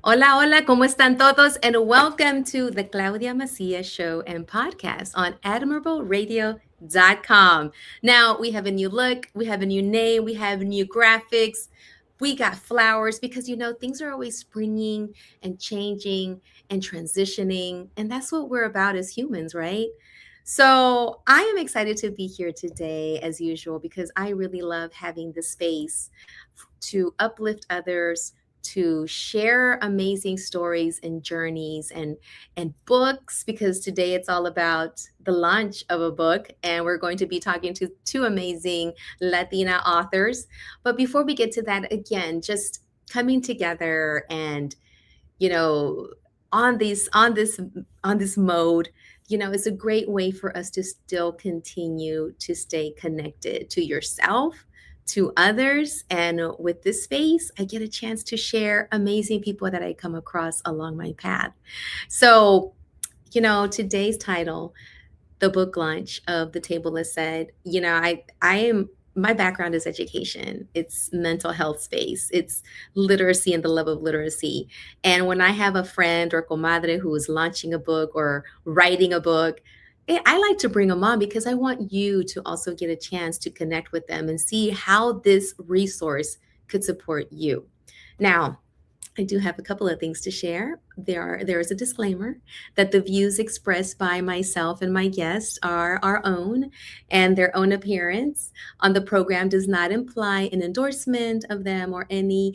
Hola, hola, ¿cómo están todos? And welcome to the Claudia Macias show and podcast on admirableradio.com. Now, we have a new look, we have a new name, we have new graphics, we got flowers because things are always springing and changing and transitioning. And that's what we're about as humans, right? So, I am excited to be here today, as usual, because I really love having the space to uplift others, to share amazing stories and journeys and books, because today it's all about the launch of a book, and we're going to be talking to two amazing Latina authors. But before we get to that, again, just coming together and you know on this mode, it's a great way for us to still continue to stay connected to yourself, to others. And with this space, I get a chance to share amazing people that I come across along my path. So, today's title, the book launch of The Table is Said. I am, my background is education. It's mental health space. It's literacy and the love of literacy. And when I have a friend or comadre who is launching a book or writing a book, I like to bring them on because I want you to also get a chance to connect with them and see how this resource could support you. Now, I do have a couple of things to share. There is a disclaimer that the views expressed by myself and my guests are our own, and their own appearance on the program does not imply an endorsement of them or any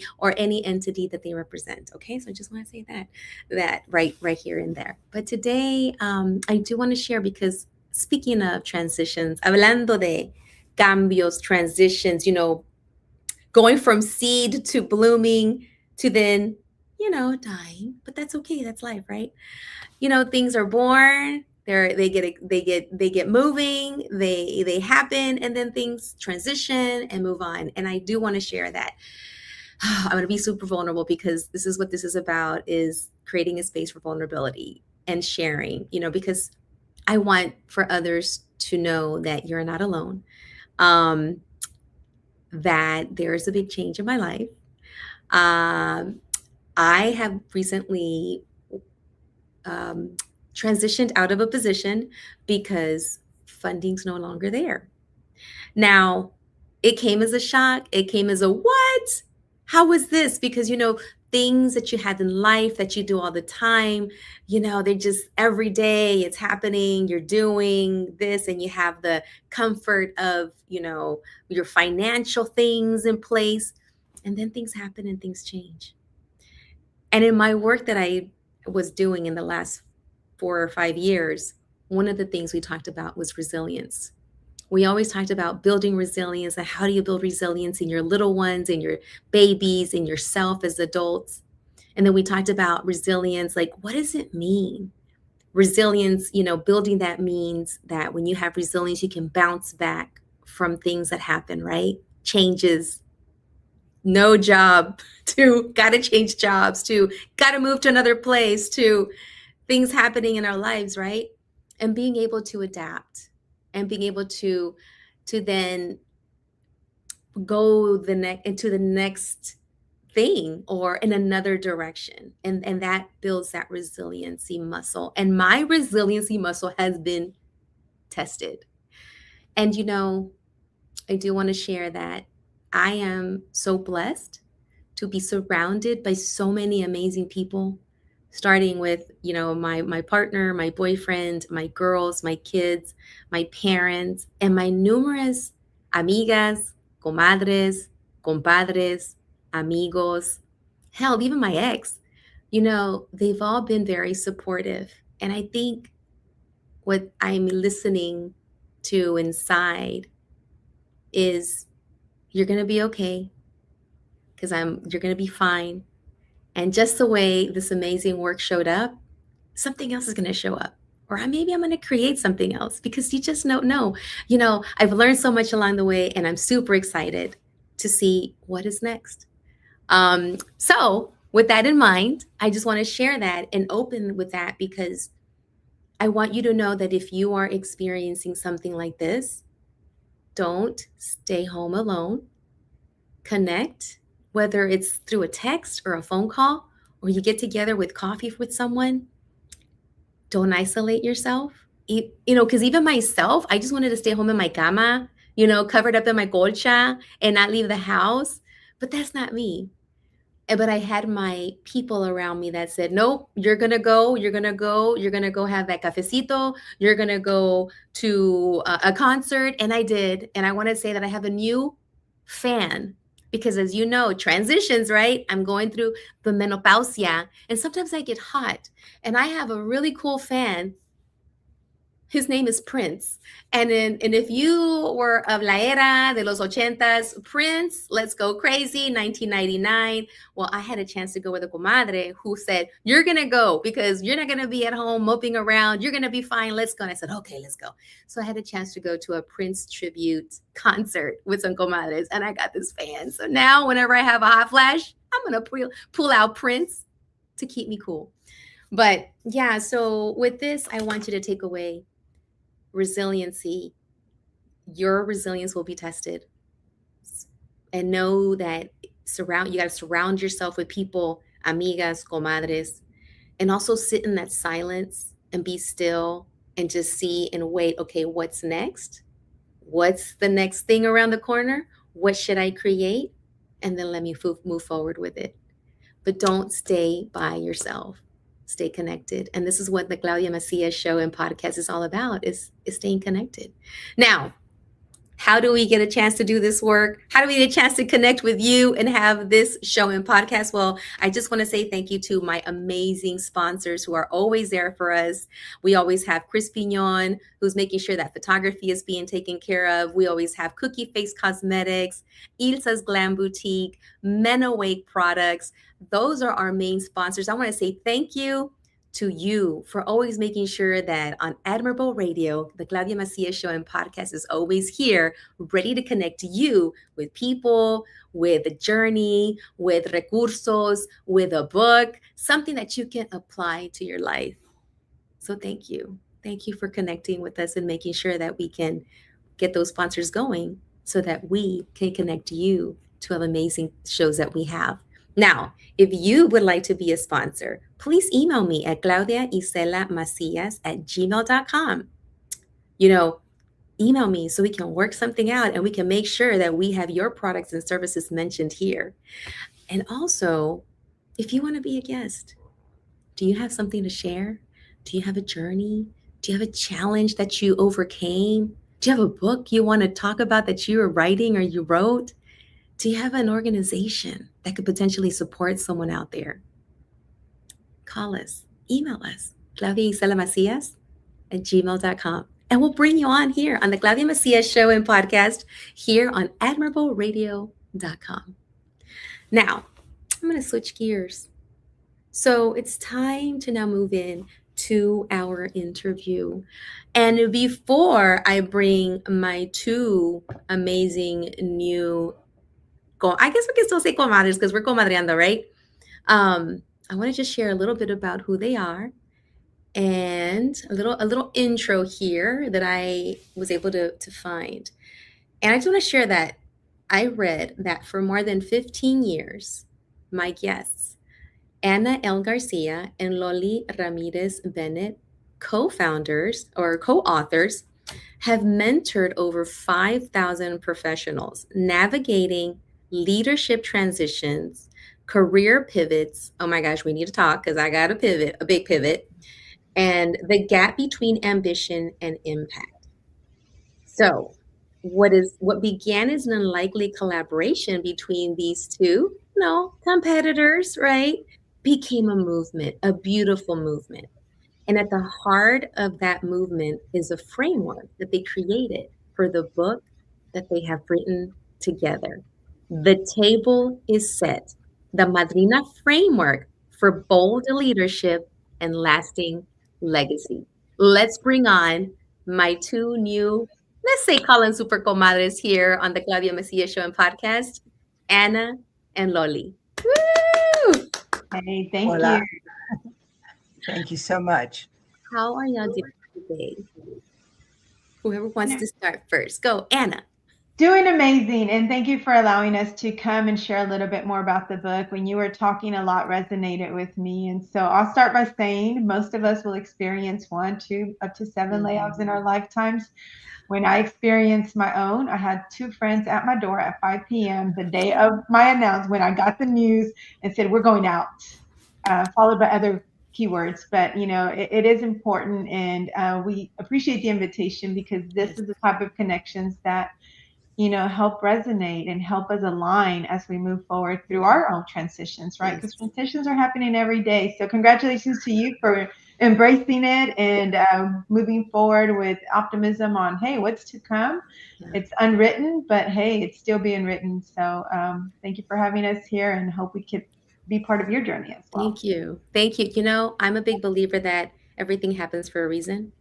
entity that they represent. Okay, so I just want to say that right here and there. But today, I do want to share, because speaking of transitions, hablando de cambios, transitions, going from seed to blooming to then, dying. But that's okay. That's life, right? Things are born. They get moving. They happen, and then things transition and move on. And I do want to share that. I'm going to be super vulnerable, because this is what this is about: is creating a space for vulnerability and sharing. Because I want for others to know that you're not alone. Um, that there's a big change in my life. Um, I have recently um, transitioned out of a position because funding's no longer there. Now, it came as a shock. It came as a what? How was this? Because, things that you had in life that you do all the time, they're just every day it's happening. You're doing this, and you have the comfort of, your financial things in place. And then things happen and things change. And in my work that I was doing in the last 4 or 5 years, one of the things we talked about was resilience. We always talked about building resilience, and how do you build resilience in your little ones, in your babies, in yourself as adults. And then we talked about resilience, like, what does it mean? Resilience, building that means that when you have resilience, you can bounce back from things that happen, right? Changes, no job, to gotta change jobs, to gotta move to another place, to things happening in our lives, right? And being able to adapt, and being able to then go into the next thing, or in another direction. And that builds that resiliency muscle. And my resiliency muscle has been tested. And I do want to share that I am so blessed to be surrounded by so many amazing people, starting with, my partner, my boyfriend, my girls, my kids, my parents, and my numerous amigas, comadres, compadres, amigos, hell, even my ex. They've all been very supportive. And I think what I'm listening to inside is, you're going to be okay, because you're going to be fine. And just the way this amazing work showed up, something else is going to show up. Or maybe I'm going to create something else, because you just don't know. I've learned so much along the way, and I'm super excited to see what is next. So, with that in mind, I just want to share that and open with that, because I want you to know that if you are experiencing something like this, don't stay home alone. Connect, whether it's through a text or a phone call, or you get together with coffee with someone, don't isolate yourself. Because even myself, I just wanted to stay home in my cama, covered up in my colcha and not leave the house. But that's not me. But I had my people around me that said, nope, you're going to go, you're going to go, you're going to go have that cafecito, you're going to go to a concert. And I did. And I want to say that I have a new fan because, as you know, transitions, right? I'm going through the menopausia and sometimes I get hot. And I have a really cool fan. His name is Prince. And if you were of la era de los ochentas, Prince, Let's Go Crazy, 1999. Well, I had a chance to go with a comadre who said, you're going to go because you're not going to be at home moping around. You're going to be fine. Let's go. And I said, okay, let's go. So I had a chance to go to a Prince tribute concert with some comadres, and I got this fan. So now whenever I have a hot flash, I'm going to pull out Prince to keep me cool. But yeah, so with this, I want you to take away resiliency. Your resilience will be tested, and know that you got to surround yourself with people, amigas, comadres, and also sit in that silence and be still and just see and wait. Okay, what's next? What's the next thing around the corner? What should I create? And then let me move forward with it. But don't stay by yourself. Stay connected. And this is what the Claudia Macias show and podcast is all about, is staying connected. Now, how do we get a chance to do this work? How do we get a chance to connect with you and have this show and podcast? Well, I just want to say thank you to my amazing sponsors who are always there for us. We always have Chris Pignon, who's making sure that photography is being taken care of. We always have Cookie Face Cosmetics, Ilsa's Glam Boutique, Men Awake Products. Those are our main sponsors. I want to say thank you to you for always making sure that on Admirable Radio, the Claudia Macias show and podcast is always here, ready to connect you with people, with a journey, with recursos, with a book, something that you can apply to your life. So thank you. Thank you for connecting with us and making sure that we can get those sponsors going so that we can connect you to amazing shows that we have. Now, if you would like to be a sponsor, please email me at claudiaiselamacias@gmail.com. Email me so we can work something out and we can make sure that we have your products and services mentioned here. And also, if you want to be a guest, do you have something to share? Do you have a journey? Do you have a challenge that you overcame? Do you have a book you want to talk about that you are writing or you wrote? Do you have an organization that could potentially support someone out there? Call us, email us, claudiaiselamacias@gmail.com. And we'll bring you on here on the Claudia Macias show and podcast here on admirableradio.com. Now, I'm going to switch gears. So it's time to now move in to our interview. And before I bring my two amazing new, I guess we can still say comadres because we're comadreando, right? I want to just share a little bit about who they are and a little intro here that I was able to find. And I just want to share that I read that for more than 15 years, my guests, Ana L. Garcia and Loli Ramirez Bennett, co-founders or co-authors, have mentored over 5,000 professionals navigating leadership transitions, career pivots. Oh my gosh, we need to talk because I got a pivot, a big pivot, and the gap between ambition and impact. So what began as an unlikely collaboration between these two, competitors, right, became a movement, a beautiful movement. And at the heart of that movement is a framework that they created for the book that they have written together. The table is set, the Madrina framework for bold leadership and lasting legacy. Let's bring on my two new, let's say, Colin Super Comadres here on the Claudia Macias show and podcast, Ana and Loli. Woo! Hey, thank Hola. you. Thank you so much. How are y'all doing today? Whoever wants to start first. Go, Ana. Doing amazing. And thank you for allowing us to come and share a little bit more about the book. When you were talking, a lot resonated with me. And so I'll start by saying most of us will experience one, two, up to seven layoffs in our lifetimes. When I experienced my own, I had two friends at my door at 5 p.m. the day of my announcement when I got the news and said, "We're going out," followed by other keywords. But, it is important. And we appreciate the invitation because this Yes, is the type of connections that help resonate and help us align as we move forward through our own transitions, right? Because yes, transitions are happening every day. So, congratulations to you for embracing it and moving forward with optimism on, hey, what's to come? yeah. It's unwritten, but hey, it's still being written. So, thank you for having us here and hope we could be part of your journey as well. Thank you. Thank you. I'm a big believer that everything happens for a reason.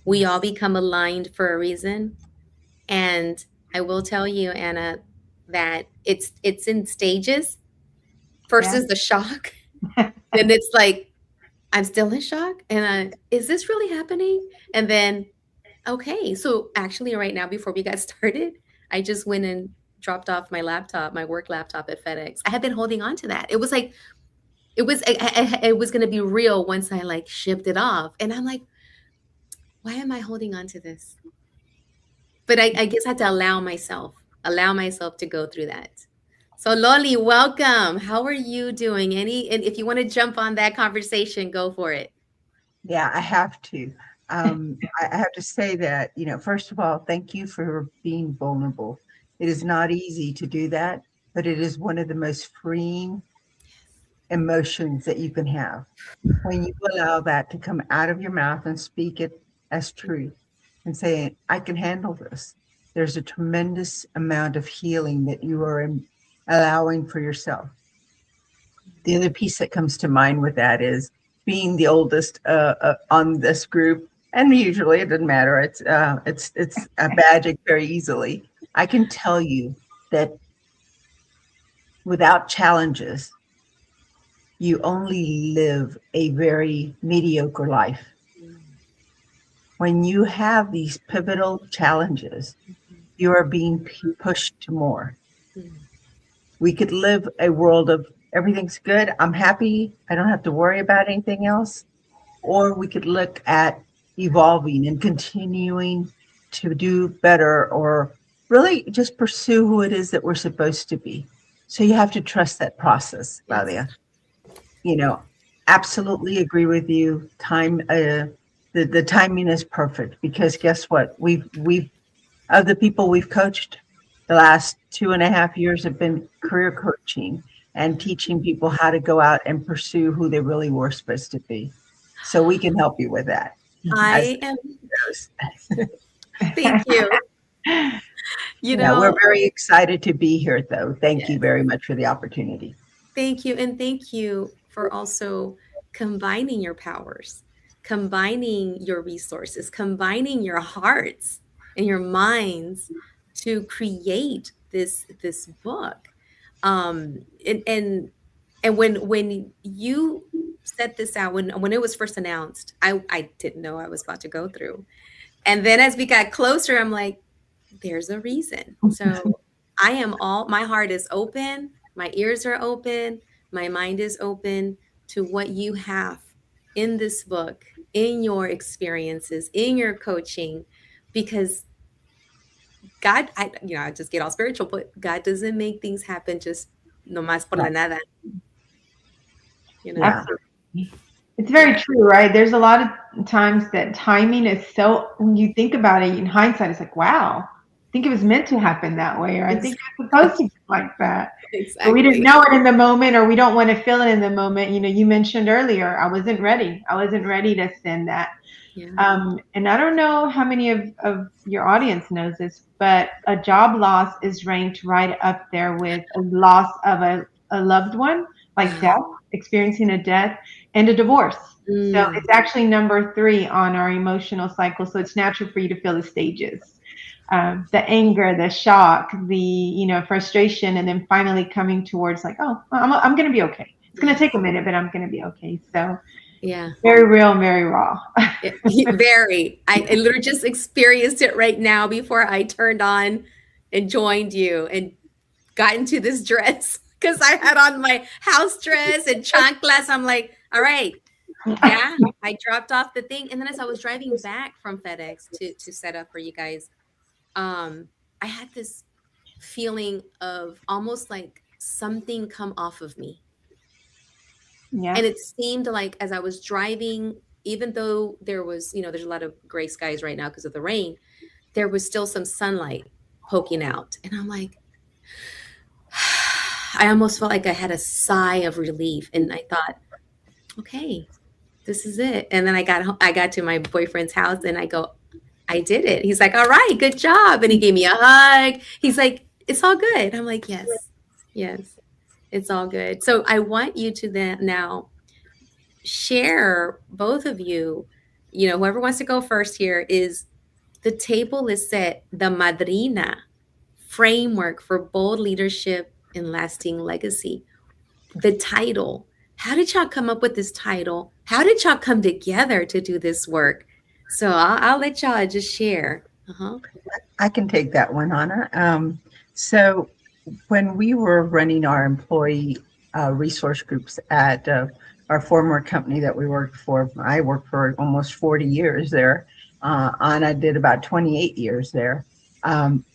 We all Yes. become aligned for a reason. And I will tell you, Anna, that it's in stages. First Yeah. is the shock. Then it's like, I'm still in shock. And is this really happening? And then, okay. So actually, right now, before we got started, I just went and dropped off my laptop, my work laptop at FedEx. I had been holding on to that. It was like, it was going to be real once I like shipped it off. And I'm like, why am I holding on to this? But I guess I had to allow myself to go through that. So Loli, welcome. How are you doing? And if you want to jump on that conversation, go for it. Yeah, I have to. I have to say that, first of all, thank you for being vulnerable. It is not easy to do that, but it is one of the most freeing emotions that you can have. When you allow that to come out of your mouth and speak it as truth and say, I can handle this. There's a tremendous amount of healing that you are allowing for yourself. The other piece that comes to mind with that is being the oldest on this group, and usually it doesn't matter. It's a badging very easily. I can tell you that without challenges, you only live a very mediocre life. When you have these pivotal challenges, you are being pushed to more. We could live a world of everything's good, I'm happy, I don't have to worry about anything else. Or we could look at evolving and continuing to do better or really just pursue who it is that we're supposed to be. So you have to trust that process, Yes. Claudia. You know, absolutely agree with you. The timing is perfect because guess what? We've of the people we've coached, the last 2.5 years have been career coaching and teaching people how to go out and pursue who they really were supposed to be. So we can help you with that. As I am, goes. thank you. You Yeah, we're know, very excited to be here, though. Thank you yes, very much for the opportunity. thank you. And thank you for also combining your powers, combining your resources, combining your hearts and your minds to create this book. And when you set this out, when it was first announced, I didn't know I was about to go through. And then as we got closer, I'm like, there's a reason. So my heart is open, my ears are open, my mind is open to what you have in this book, in your experiences, in your coaching, because God, I just get all spiritual, but God doesn't make things happen just no más por Yeah. la nada, you know? Yeah. Absolutely. It's Yeah. very true, right? There's a lot of times that timing is so, when you think about it in hindsight, it's like, wow, I think it was meant to happen that way, or I think it was supposed to be like that. But we didn't Exactly. know it in the moment, or we don't want to feel it in the moment. You mentioned earlier, I wasn't ready. I wasn't ready to send that. Yeah. And I don't know how many of your audience knows this, but a job loss is ranked right up there with a loss of a loved one, like death, Wow. experiencing a death, and a divorce. So Mm, it's actually number 3 on our emotional cycle. So it's natural for you to feel the stages. The anger, the shock, the frustration, and then finally coming towards like, oh, I'm going to be okay. It's going to yes. take a minute, but I'm going to be okay. So Yeah. very real and very raw. Very. I literally just experienced it right now before I turned on and joined you and got into this dress because I had on my house dress and chanclas. I'm like, all right, yeah. I dropped off the thing, and then as I was driving back from FedEx to set up for you guys, I had this feeling of almost like something come off of me. Yeah. And it seemed like as I was driving, even though there was, there's a lot of gray skies right now because of the rain, there was still some sunlight poking out. And I'm like, I almost felt like I had a sigh of relief. And I thought, okay, this is it. And then I got to my boyfriend's house and I go, I did it. He's like, all right, good job. And he gave me a hug. He's like, it's all good. I'm like, yes, yes, it's all good. So I want you to then now share, both of you, whoever wants to go first here, is the table is set, the Madrina framework for bold leadership and lasting legacy. The title. How did y'all come up with this title? How did y'all come together to do this work? So I'll let y'all just share. I can take that one, Anna. So when we were running our employee resource groups at our former company that we worked for, I worked for almost 40 years there. Anna did about 28 years there.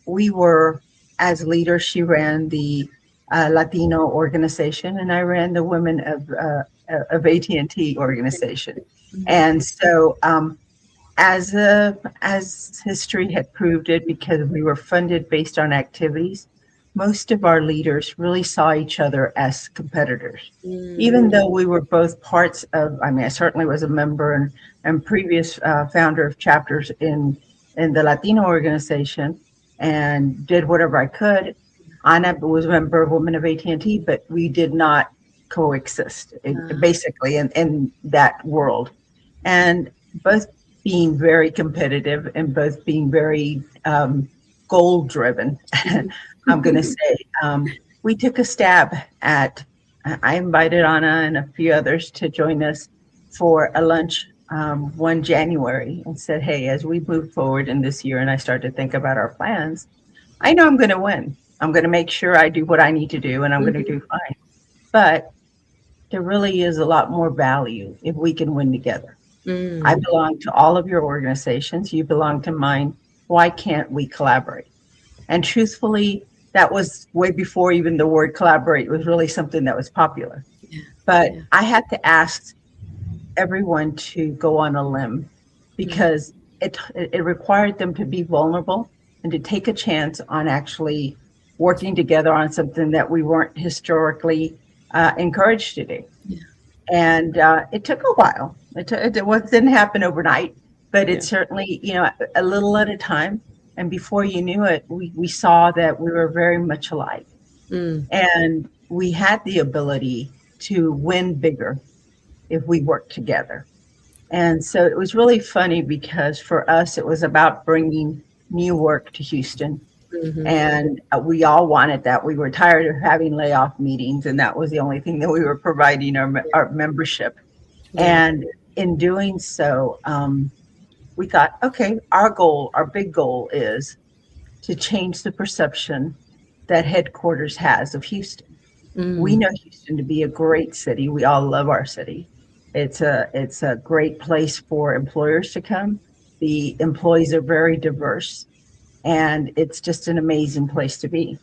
We were, as leaders, she ran the Latino organization, and I ran the Women of AT&T organization. And so, as history had proved it, because we were funded based on activities, most of our leaders really saw each other as competitors. Even though we were both parts of, I certainly was a member and previous founder of chapters in the Latino organization and did whatever I could. Ana was a member of Women of AT&T, but we did not coexist basically in that world. And both being very competitive and both being very goal driven, I'm going to say, we took a stab at, I invited Anna and a few others to join us for a lunch one January and said, hey, as we move forward in this year and I start to think about our plans, I know I'm going to win. I'm going to make sure I do what I need to do and I'm going to do fine. But there really is a lot more value if we can win together. I belong to all of your organizations. You belong to mine. Why can't we collaborate? And truthfully, that was way before even the word collaborate was really something that was popular. But I had to ask everyone to go on a limb because it required them to be vulnerable and to take a chance on actually working together on something that we weren't historically encouraged to do. And it took a while. It didn't happen overnight, but it certainly, a little at a time. And before you knew it, we saw that we were very much alike. And we had the ability to win bigger if we worked together. And so it was really funny because for us, it was about bringing new work to Houston. And we all wanted that. We were tired of having layoff meetings, and that was the only thing that we were providing our membership. And in doing so, we thought, okay, our big goal is to change the perception that headquarters has of Houston. We know Houston to be a great city. We all love our city. It's a great place for employers to come. The employees are very diverse. And it's just an amazing place to be.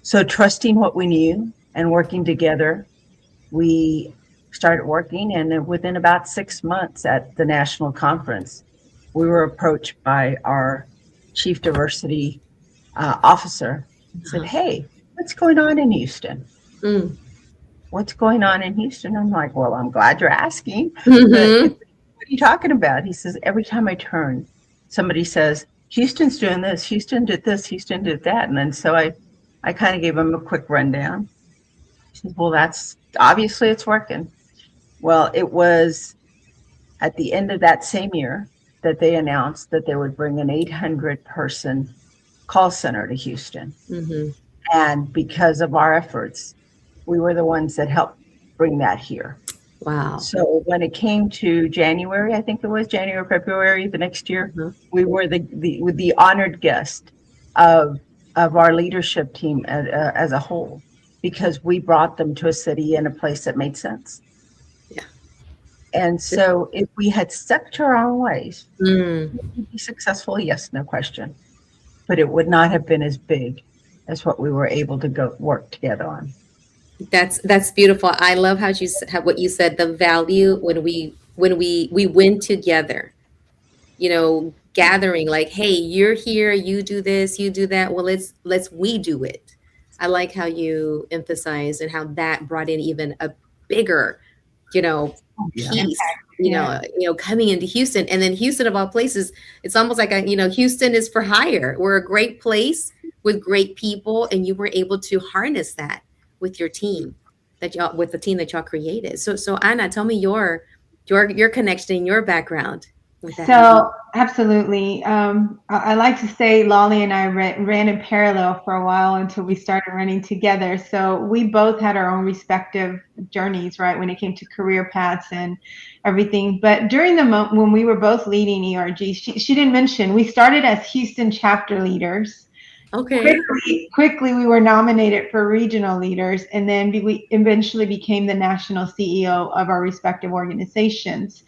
So trusting what we knew and working together, we started working. And then within about 6 months at the national conference, we were approached by our chief diversity officer and said, hey, what's going on in Houston? What's going on in Houston? I'm like, well, I'm glad you're asking. But what are you talking about? He says, every time I turn, somebody says, Houston's doing this, Houston did this, Houston did that. And then so I kind of gave him a quick rundown. He says, well, that's obviously it's working. Well, it was at the end of that same year that they announced that they would bring an 800-person call center to Houston. And because of our efforts, we were the ones that helped bring that here. Wow. So when it came to January, I think it was January, February, the next year, we were the honored guest of of our leadership team as a whole, because we brought them to a city and a place that made sense. Yeah. And so if we had stuck to our own ways, Mm. we'd be successful, yes, no question. But it would not have been as big as what we were able to go work together on. That's beautiful. I love how what you said, the value when we win together, gathering, like, hey, you're here, you do this, you do that. Well, let's we do it. I like how you emphasize and how that brought in even a bigger, you know, Yeah. piece, Yeah. coming into Houston. And then Houston, of all places, it's almost like Houston is for hire. We're a great place with great people, and you were able to harness that with your team with the team that y'all created. So Anna, tell me your connection, your background with that. So absolutely. I like to say Lolly and I ran in parallel for a while until we started running together. So we both had our own respective journeys, right, when it came to career paths and everything. But during the moment when we were both leading ERG, she didn't mention we started as Houston chapter leaders. Okay. Quickly, we were nominated for regional leaders, and then we eventually became the national CEO of our respective organizations.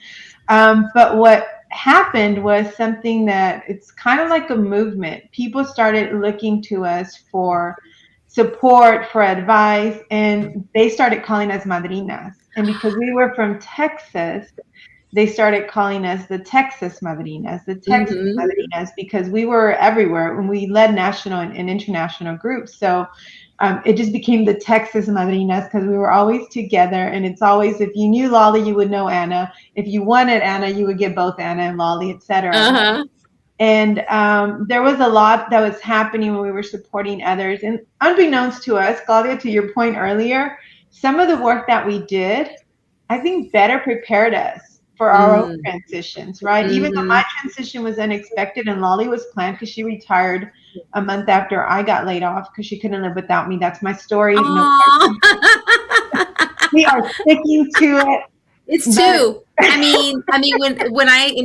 But what happened was something that it's kind of like a movement. People started looking to us for support, for advice, and they started calling us madrinas. And because we were from Texas, they started calling us the Texas Madrinas, the Texas Mm-hmm. Madrinas, because we were everywhere when we led national and international groups. So it just became the Texas Madrinas because we were always together. And it's always, if you knew Lolly, you would know Anna. If you wanted Anna, you would get both Anna and Lolly, etc. Uh-huh. And there was a lot that was happening when we were supporting others. And unbeknownst to us, Claudia, to your point earlier, some of the work that we did, I think, better prepared us for our own Mm. transitions, right? Even though Mm-hmm. my transition was unexpected and Lolly was planned because she retired a month after I got laid off because she couldn't live without me. That's my story. No question. Aw. We are sticking to it. It's But two. I mean, and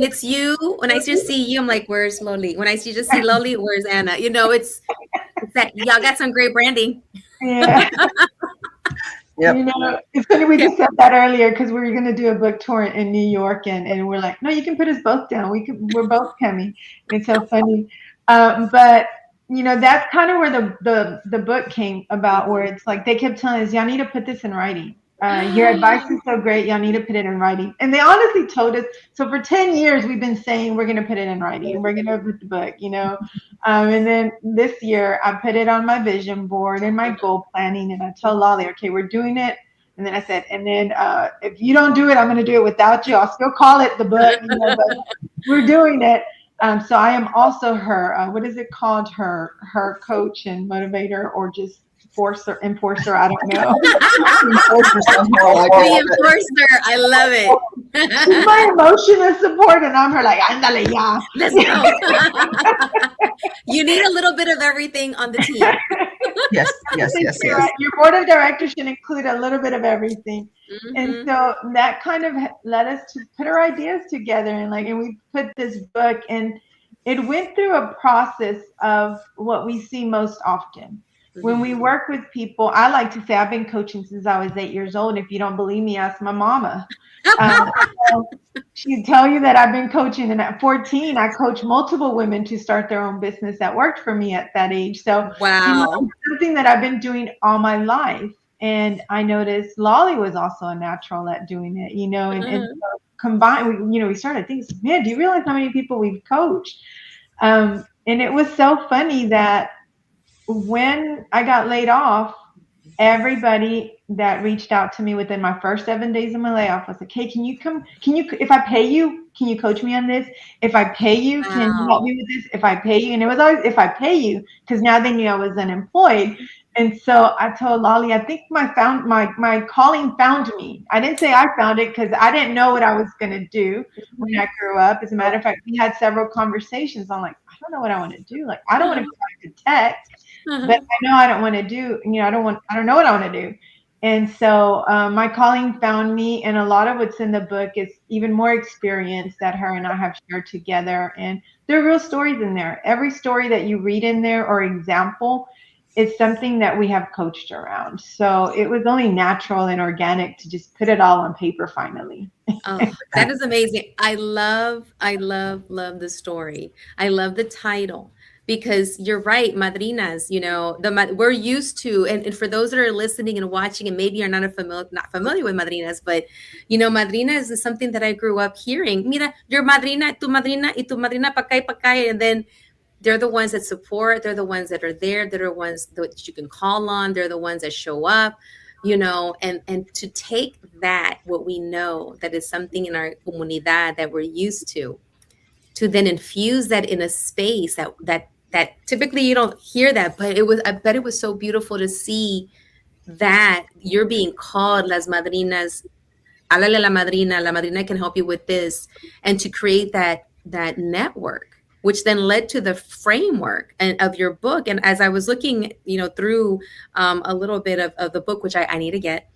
it's you. When I just see you, I'm like, where's Loli? When I just see Loli, where's Anna? It's that y'all got some great branding. yeah. Yep. It's funny we Yeah. just said that earlier because we were going to do a book tour in New York, and we're like, no, you can put us both down. We're both coming. It's so funny, but that's kind of where the book came about, where it's like they kept telling us, y'all need to put this in writing. Your advice is so great, y'all need to put it in writing. And they honestly told us. So for 10 years, we've been saying we're going to put it in writing. We're going to put the book, and then this year, I put it on my vision board and my goal planning, and I told Lolly, okay, we're doing it. And then I said, and then if you don't do it, I'm going to do it without you. I'll still call it the book, but we're doing it. So I am also her, what is it called? Her coach and motivator, or just enforcer. I don't know. The enforcer. I love She's it. my emotional support, and I'm her like, andale ya. Let's go. You need a little bit of everything on the team. Yes. Your board of directors should include a little bit of everything. And Mm-hmm. so that kind of led us to put our ideas together, and we put this book, and it went through a process of what we see most often. When we work with people, I like to say I've been coaching since I was 8 years old. If you don't believe me, ask my mama. So she'd tell you that I've been coaching, and at 14, I coached multiple women to start their own business that worked for me at that age. So, Wow. it's something that I've been doing all my life. And I noticed Lolly was also a natural at doing it, and Uh-huh. so combined, we started thinking, man, do you realize how many people we've coached? And it was so funny that when I got laid off, everybody that reached out to me within my first 7 days of my layoff was like, hey, if I pay you, can you coach me on this? If I pay you, can you help Wow. me with this? If I pay you, and it was always, if I pay you, because now they knew I was unemployed. And so I told Lolly, I think my calling found me. I didn't say I found it because I didn't know what I was going to do when I grew up. As a matter of fact, we had several conversations. I'm like, I don't know what I want to do. Like, I don't want to go back to tech, but Uh-huh. I know I don't want to do, I don't know what I want to do. And so my calling found me, and a lot of what's in the book is even more experience that her and I have shared together. And there are real stories in there. Every story that you read in there or example is something that we have coached around. So it was only natural and organic to just put it all on paper finally. Oh, that is amazing. I love the story. I love the title because you're right, madrinas, we're used to, and for those that are listening and watching and maybe are not familiar with madrinas, but madrinas is something that I grew up hearing. Mira, your madrina, y tu madrina pa acá y pa acá, and then they're the ones that support, they're the ones that are there, they're the ones that you can call on, they're the ones that show up, and to take that, what we know that is something in our comunidad that we're used to then infuse that in a space that typically you don't hear that, but I bet it was so beautiful to see that you're being called las madrinas, háblale a la madrina can help you with this, and to create that network, which then led to the framework of your book. And as I was looking, through a little bit of the book, which I need to get,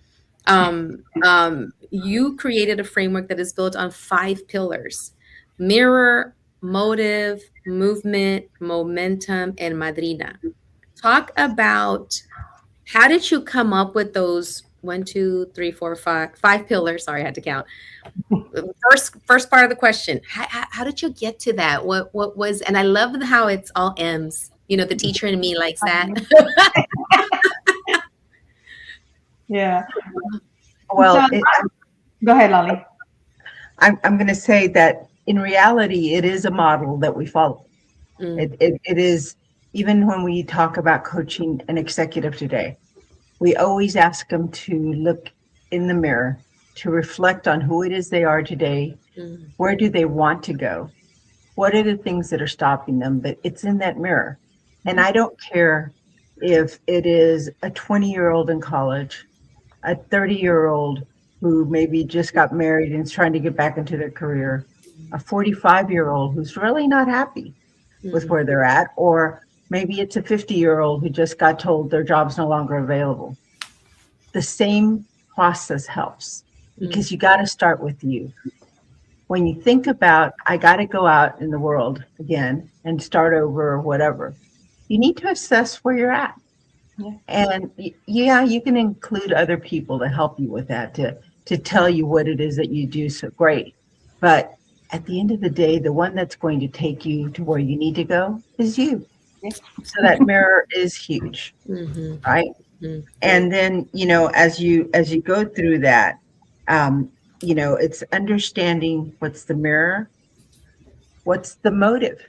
you created a framework that is built on 5 pillars: mirror, motive, movement, momentum, and madrina. Talk about, how did you come up with those 1, 2, 3, 4, 5 pillars? Sorry, I had to count. First part of the question: how did you get to that? What was? And I love how it's all M's. The teacher in me likes that. Yeah. Well, So, go ahead, Lolly. I'm going to say that in reality, it is a model that we follow. It is, even when we talk about coaching an executive today, we always ask them to look in the mirror, to reflect on who it is they are today. Where do they want to go? What are the things that are stopping them? But it's in that mirror. And I don't care if it is a 20-year-old in college, a 30-year-old who maybe just got married and is trying to get back into their career, a 45-year-old who's really not happy with where they're at, or maybe it's a 50-year-old who just got told their job's no longer available. The same process helps, because you got to start with you. When you think about, I got to go out in the world again and start over or whatever, you need to assess where you're at. Yeah. And yeah, you can include other people to help you with that, to tell you what it is that you do so great. But at the end of the day, the one that's going to take you to where you need to go is you. So that mirror is huge, right? And then, as you go through that, it's understanding what's the mirror, what's the motive,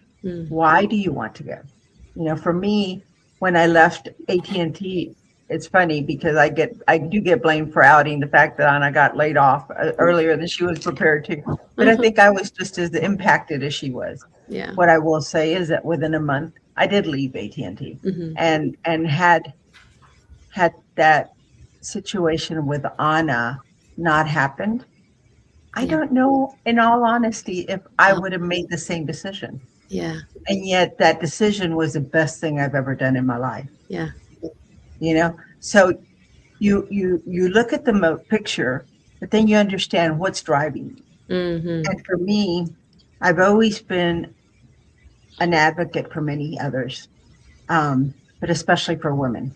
why do you want to go? For me, when I left AT&T, it's funny because I do get blamed for outing the fact that Anna got laid off earlier than she was prepared to. But I think I was just as impacted as she was. Yeah. What I will say is that within a month, I did leave AT&T and had that situation with Anna not happened, I don't know, in all honesty, if I would have made the same decision. Yeah. And yet that decision was the best thing I've ever done in my life. Yeah. So you look at the picture, but then you understand what's driving you. And for me, I've always been an advocate for many others, but especially for women.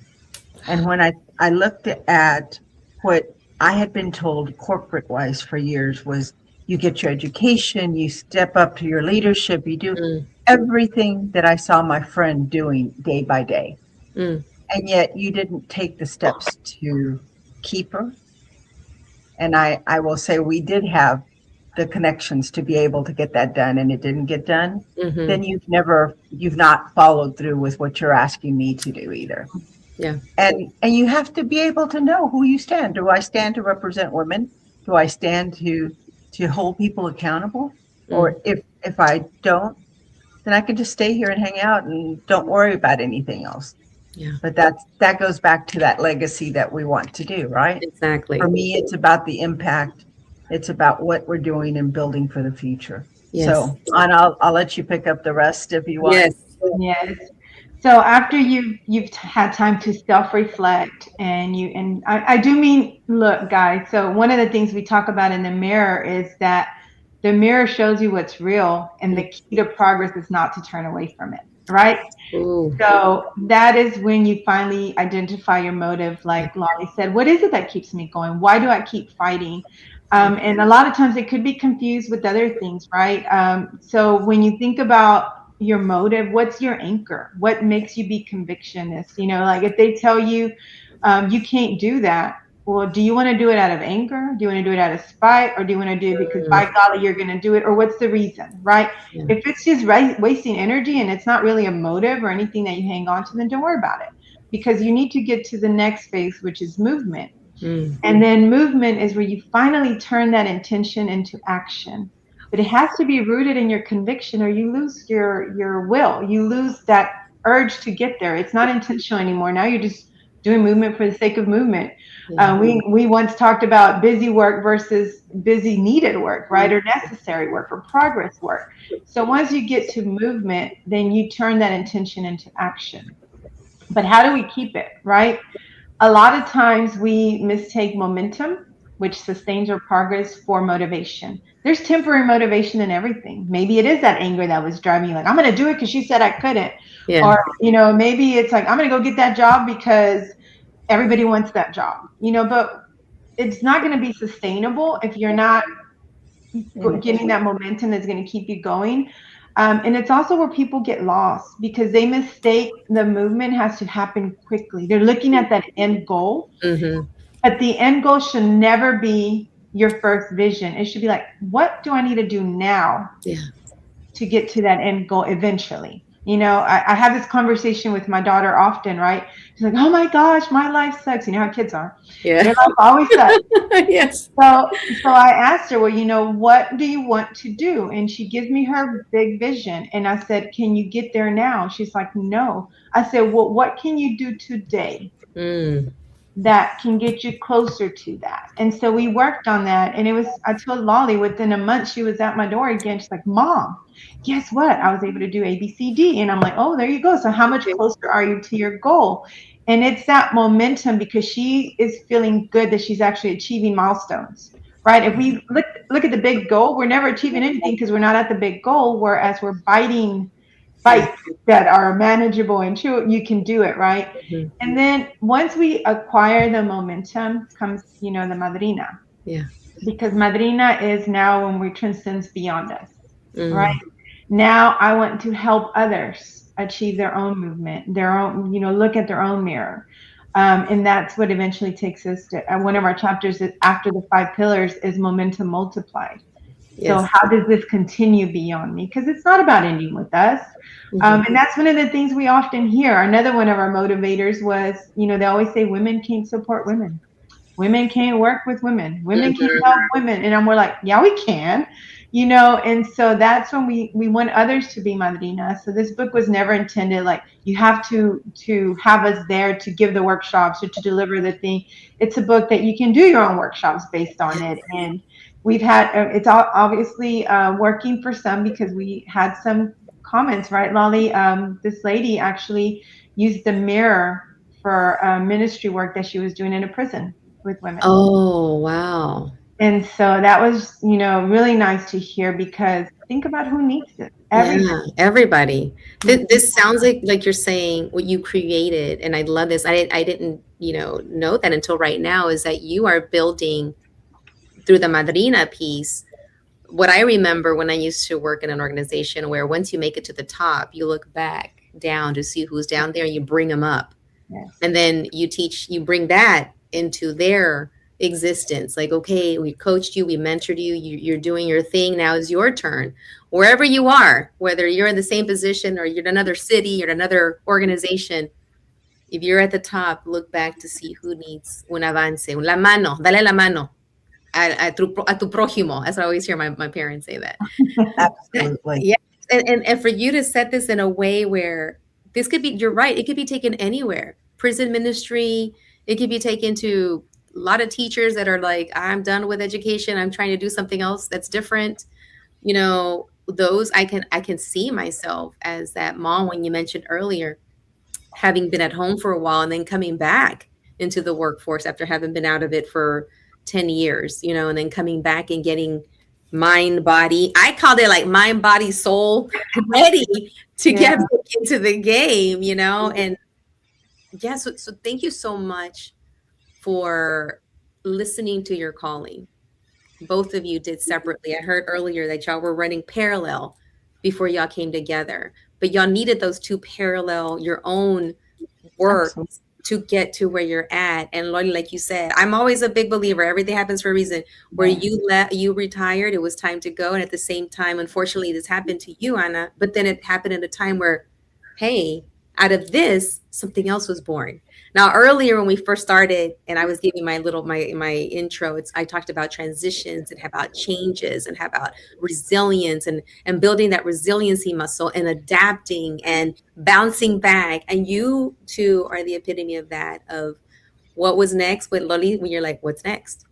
And when I looked at what I had been told corporate-wise for years was, you get your education, you step up to your leadership, you do everything that I saw my friend doing day by day. And yet you didn't take the steps to keep her. And I will say we did have the connections to be able to get that done, and it didn't get done. Then you've not followed through with what you're asking me to do either. Yeah. And you have to be able to know who you stand. Do I stand to represent women? Do I stand to hold people accountable? Or if I don't, then I can just stay here and hang out and don't worry about anything else. Yeah. But that goes back to that legacy that we want to do, right? Exactly. For me, it's about the impact. It's about what we're doing and building for the future. Yes. So, Anna, I'll let you pick up the rest if you want. Yes. Yes. So after you've had time to self-reflect, and I do mean, look, guys, so one of the things we talk about in the mirror is that the mirror shows you what's real, and the key to progress is not to turn away from it, right? Ooh. So that is when you finally identify your motive. Like Lolly said, what is it that keeps me going? Why do I keep fighting? And a lot of times it could be confused with other things, right? So when you think about your motive, what's your anchor? What makes you be convictionist? You know, like if they tell you you can't do that, well, do you want to do it out of anger? Do you want to do it out of spite? Or do you want to do it because by golly, you're going to do it? Or what's the reason, right? Yeah. If it's just wasting energy and it's not really a motive or anything that you hang on to, then don't worry about it, because you need to get to the next phase, which is movement. And then movement is where you finally turn that intention into action. But it has to be rooted in your conviction, or you lose your will. You lose that urge to get there. It's not intentional anymore. Now you're just doing movement for the sake of movement. Yeah. We once talked about busy work versus busy needed work, right? Or necessary work or progress work. So once you get to movement, then you turn that intention into action. But how do we keep it, right? A lot of times we mistake momentum, which sustains our progress, for motivation. There's temporary motivation in everything. Maybe it is that anger that was driving you, like, I'm going to do it because she said I couldn't. Yeah. Or, maybe it's like, I'm going to go get that job because everybody wants that job, but it's not going to be sustainable if you're not getting that momentum that's going to keep you going. And it's also where people get lost because they mistake the movement has to happen quickly. They're looking at that end goal, but the end goal should never be your first vision. It should be like, what do I need to do now to get to that end goal eventually? I have this conversation with my daughter often, right? She's like, oh my gosh, my life sucks. You know how kids are. Yeah. Their life always sucks. Yes. So I asked her, well, what do you want to do? And she gives me her big vision. And I said, can you get there now? She's like, no. I said, well, what can you do today that can get you closer to that? And so we worked on that. And I told Lolly within a month, she was at my door again. She's like, Mom, guess what? I was able to do A, B, C, D. And I'm like, oh, there you go. So how much closer are you to your goal? And it's that momentum because she is feeling good that she's actually achieving milestones, right? If we look at the big goal, we're never achieving anything because we're not at the big goal, whereas we're bites that are manageable and true, you can do it, right? And then once we acquire the momentum comes, the madrina. Yeah. Because madrina is now when we transcends beyond us, right? Now I want to help others achieve their own movement, their own, look at their own mirror. And that's what eventually takes us to one of our chapters after the 5 pillars is momentum multiplied. Yes. So how does this continue beyond me? Because it's not about ending with us. And that's one of the things we often hear. Another one of our motivators was, they always say women can't support women. Women can't work with women. Women can't help women. And we're like, yeah, we can. And so that's when we want others to be madrina. So this book was never intended like you have to have us there to give the workshops or to deliver the thing. It's a book that you can do your own workshops based on it. And we've had, it's obviously working for some because we had some comments, right, Lolly? This lady actually used the mirror for ministry work that she was doing in a prison with women. Oh, wow. And so that was, really nice to hear because think about who needs it. Everybody. This sounds like you're saying what you created, and I love this. I didn't, know that until right now, is that you are building through the madrina piece. What I remember when I used to work in an organization where once you make it to the top, you look back down to see who's down there and you bring them up. Yes. And then you bring that into their existence. Like, okay, we coached you, we mentored you, you're doing your thing. Now is your turn. Wherever you are, whether you're in the same position or you're in another city or another organization, if you're at the top, look back to see who needs un avance, la mano, dale la mano a tu prójimo. As I always hear my parents say that. Absolutely. Yeah. And for you to set this in a way where this could be, you're right, it could be taken anywhere. Prison ministry, it could be taken to a lot of teachers that are like, I'm done with education. I'm trying to do something else that's different. Those I can see myself as that mom when you mentioned earlier. having been at home for a while and then coming back into the workforce after having been out of it for 10 years, and then coming back and getting mind, body. I called it like mind, body, soul ready to Yeah. get back into the game, and yeah, so thank you so much for listening to your calling. Both of you did separately. I heard earlier that y'all were running parallel before y'all came together, but y'all needed those two parallel, your own work Absolutely. to get to where you're at. And Lori, like you said, I'm always a big believer. Everything happens for a reason. Where you retired, it was time to go. And at the same time, unfortunately, this happened to you, Anna, but then it happened at a time where, hey, out of this, something else was born. Now, earlier when we first started, and I was giving my intro, I talked about transitions and about changes and about resilience and building that resiliency muscle and adapting and bouncing back. And you two are the epitome of that, of what was next with Loli, when you're like, what's next?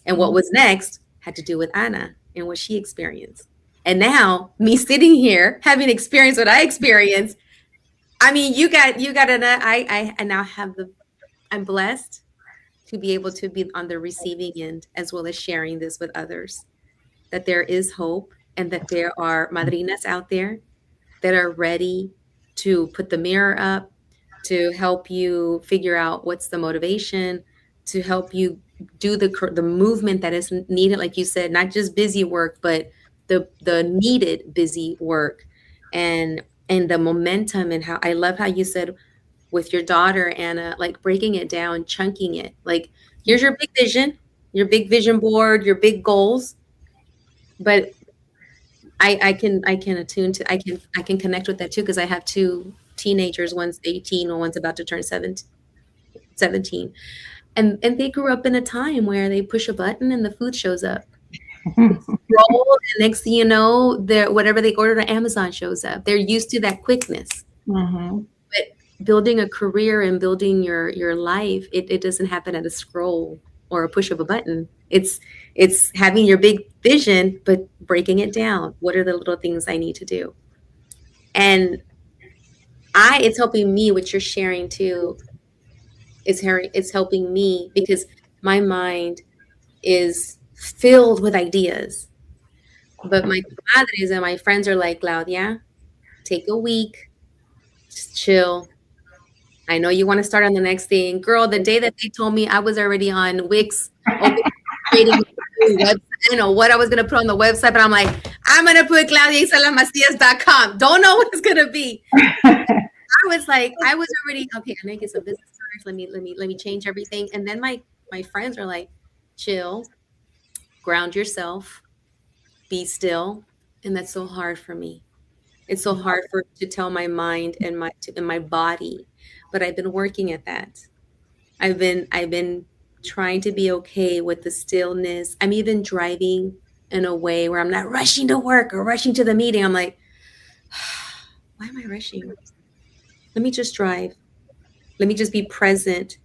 And what was next had to do with Anna and what she experienced. And now me sitting here having experienced what I experienced, I mean, you got I now have I'm blessed to be able to be on the receiving end as well as sharing this with others, that there is hope and that there are madrinas out there that are ready to put the mirror up, to help you figure out what's the motivation, to help you do the movement that is needed, like you said, not just busy work, but the needed busy work, and the momentum. And how I love how you said with your daughter, Anna, like breaking it down, chunking it. Like, here's your big vision board, your big goals. But I can attune to I can connect with that too, because I have two teenagers. One's 18 and one's about to turn 17. And they grew up in a time where they push a button and the food shows up. Scroll, and next thing you know, whatever they ordered on Amazon shows up. They're used to that quickness. Mm-hmm. But building a career and building your life, it doesn't happen at a scroll or a push of a button. It's having your big vision, but breaking it down. What are the little things I need to do? And it's helping me, what you're sharing too. It's helping me because my mind is filled with ideas. But my comadres and my friends are like, Claudia, take a week, just chill. I know you want to start on the next thing. Girl, the day that they told me, I was already on Wix, creating a new website. I don't know what I was going to put on the website, but I'm like, I'm going to put ClaudiaMacias.com. Don't know what it's going to be. I was already, okay, I'm making some business cards. Let me change everything. And then my friends are like, chill, ground yourself, be still. And that's so hard for me. It's so hard to tell my mind and my body, but I've been working at that. I've been trying to be okay with the stillness. I'm even driving in a way where I'm not rushing to work or rushing to the meeting. I'm like, why am I rushing? Let me just drive. Let me just be present.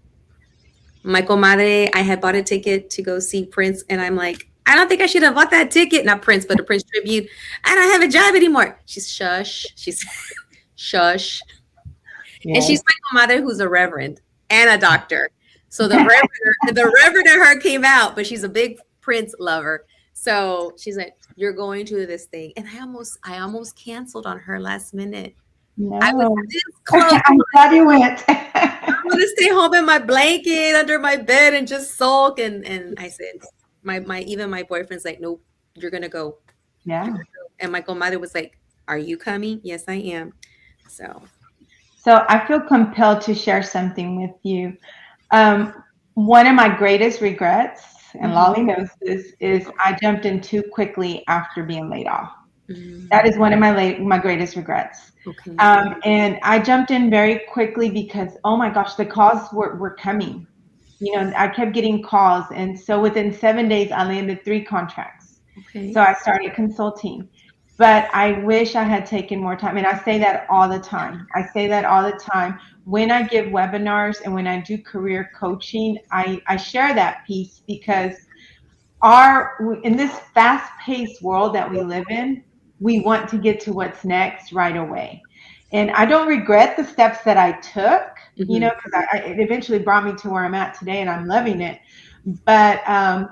My comadre, I had bought a ticket to go see Prince, and I'm like, I don't think I should have bought that ticket. Not Prince, but a Prince tribute. I don't have a job anymore. She's shush. She's shush. Yeah. And she's my comadre who's a reverend and a doctor. So the reverend in her came out, but she's a big Prince lover. So she's like, you're going to this thing. And I almost canceled on her last minute. No. I was this close. I'm glad you went. I'm gonna stay home in my blanket under my bed and just sulk. And I said, even my boyfriend's like, nope, you're gonna go. Yeah. And my comadre was like, are you coming? Yes, I am. So I feel compelled to share something with you. One of my greatest regrets, and Lolly knows this, is I jumped in too quickly after being laid off. That is one of my greatest regrets. Okay. And I jumped in very quickly because, oh my gosh, the calls were coming. I kept getting calls. And so within 7 days, I landed 3 contracts. Okay. So I started consulting. But I wish I had taken more time. And I say that all the time. When I give webinars and when I do career coaching, I share that piece because in this fast-paced world that we live in, we want to get to what's next right away. And I don't regret the steps that I took, Hmm. because it eventually brought me to where I'm at today, and I'm loving it. But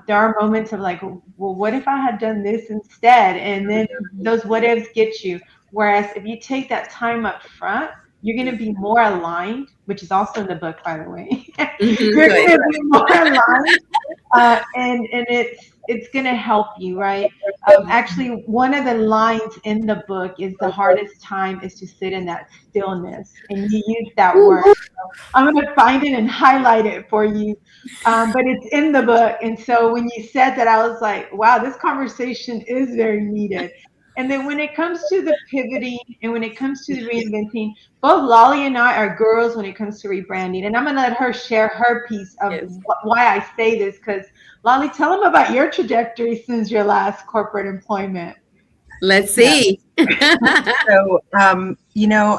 there are moments of like, well, what if I had done this instead? And then those what ifs get you. Whereas if you take that time up front, you're going Yeah. to be more aligned, which is also in the book, by the way. Hmm. You're Good. going to be more aligned, and it's going to help you, right? Actually, one of the lines in the book is the hardest time is to sit in that stillness, and you use that Woo. word. I'm going to find it and highlight it for you. But it's in the book. And so when you said that, I was like, wow, this conversation is very needed. And then when it comes to the pivoting and when it comes to the reinventing, both Lolly and I are girls when it comes to rebranding. And I'm going to let her share her piece of Yes. why I say this. Because Lolly, tell them about your trajectory since your last corporate employment. Let's Yeah. see. So,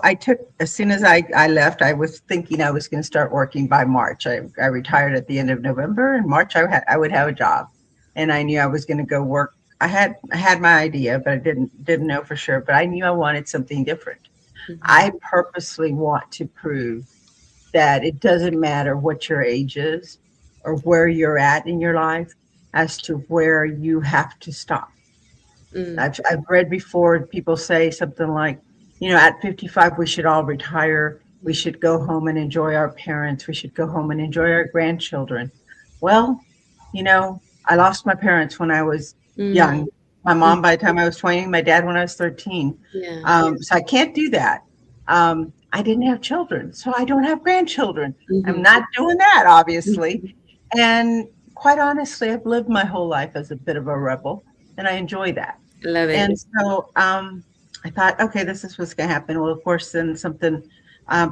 I took, as soon as I left, I was thinking I was going to start working by March. I retired at the end of November. In March, I would have a job, and I knew I was going to go work. I had my idea, but I didn't know for sure. But I knew I wanted something different. Mhm. I purposely want to prove that it doesn't matter what your age is or where you're at in your life as to where you have to stop. Mm. I've read before people say something like, at 55, we should all retire. We Yeah. should go home and enjoy our parents. We should go home and enjoy our grandchildren. Well, I lost my parents when I was Mm. young. My Mm. mom by the time I was 20, my dad when I was 13. Yeah. So I can't do that. I didn't have children, so I don't have grandchildren. I'm Mhm. not doing that, obviously. Mhm. And quite honestly, I've lived my whole life as a bit of a rebel, and I enjoy that. Love it. And so I thought, okay, this is what's going to happen. Well, of course, then something,